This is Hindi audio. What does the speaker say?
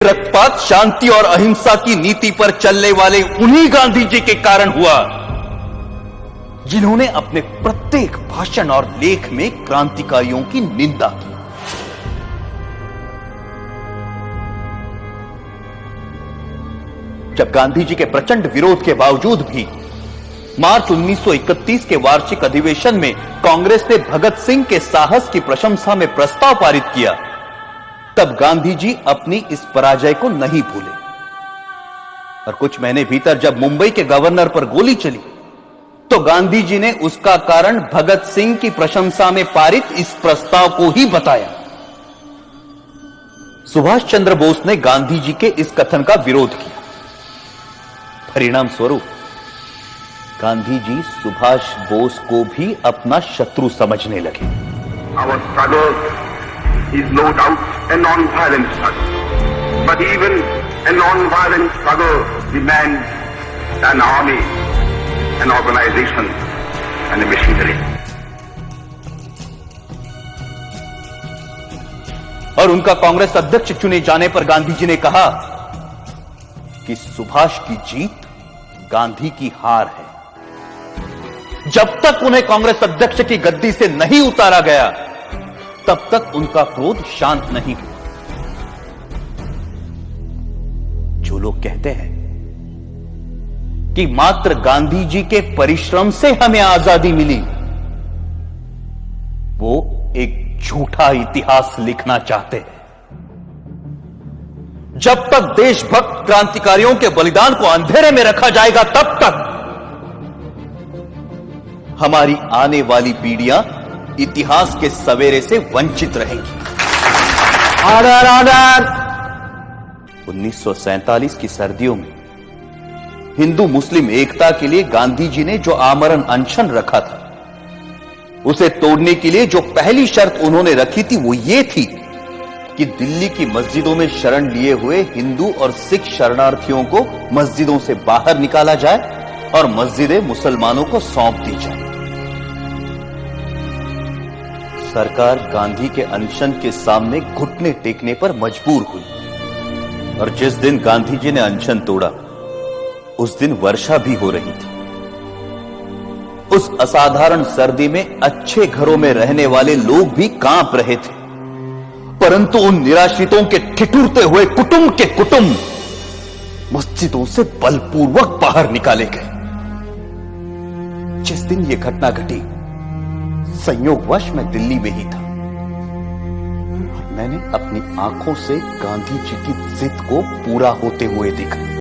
रक्तपात, शांति और अहिंसा की नीति पर चलने वाले उन्हीं गांधी जी के कारण हुआ जिन्होंने अपने प्रत्येक भाषण और लेख में क्रांतिकारियों की निंदा की। जब गांधी जी के प्रचंड विरोध के बावजूद भी मार्च 1931 के वार्षिक अधिवेशन में कांग्रेस ने भगत सिंह के साहस की प्रशंसा में प्रस्ताव पारित किया, तब गांधी जी अपनी इस पराजय को नहीं भूले और कुछ महीने भीतर जब मुंबई के गवर्नर पर गोली चली तो गांधी जी ने उसका कारण भगत सिंह की प्रशंसा में पारित इस प्रस्ताव को ही बताया। सुभाष चंद्र बोस ने गांधी जी के इस कथन का विरोध किया। परिणाम स्वरूप गांधी जी सुभाष बोस को भी अपना शत्रु समझने लगे। Our struggle is no doubt a non-violent struggle, but even a non-violent struggle demands an army, an organization, and a machinery. और उनका कांग्रेस अध्यक्ष चुने जाने पर गांधी जी ने कहा कि सुभाष की जीत गांधी की हार है। जब तक उन्हें कांग्रेस अध्यक्ष की गद्दी से नहीं उतारा गया तब तक उनका क्रोध शांत नहीं हुआ। जो लोग कहते हैं कि मात्र गांधी जी के परिश्रम से हमें आजादी मिली, वो एक झूठा इतिहास लिखना चाहते हैं। जब तक देशभक्त क्रांतिकारियों के बलिदान को अंधेरे में रखा जाएगा तब तक हमारी आने वाली पीढ़ियां इतिहास के सवेरे से वंचित रहेंगी। Order order. 1947 की सर्दियों में हिंदू मुस्लिम एकता के लिए गांधी जी ने जो आमरण अनशन रखा था, उसे तोड़ने के लिए जो पहली शर्त उन्होंने रखी थी वो ये थी कि दिल्ली की मस्जिदों में शरण लिए हुए हिंदू और सिख शरणार्थियों को मस्जिदों से बाहर निकाला जाए और मस्जिदें मुसलमानों को सौंप दी जाए। सरकार गांधी के अनशन के सामने घुटने टेकने पर मजबूर हुई और जिस दिन गांधी जी ने अनशन तोड़ा उस दिन वर्षा भी हो रही थी। उस असाधारण सर्दी में अच्छे घरों में रहने वाले लोग भी कांप रहे थे, परंतु उन निराश्रितों के ठिठुरते हुए कुटुंब के कुटुंब मस्जिदों से बलपूर्वक बाहर निकाले गए। जिस दिन यह घटना घटी संयोगवश मैं दिल्ली में ही था और मैंने अपनी आंखों से गांधी जी की जिद को पूरा होते हुए देखा।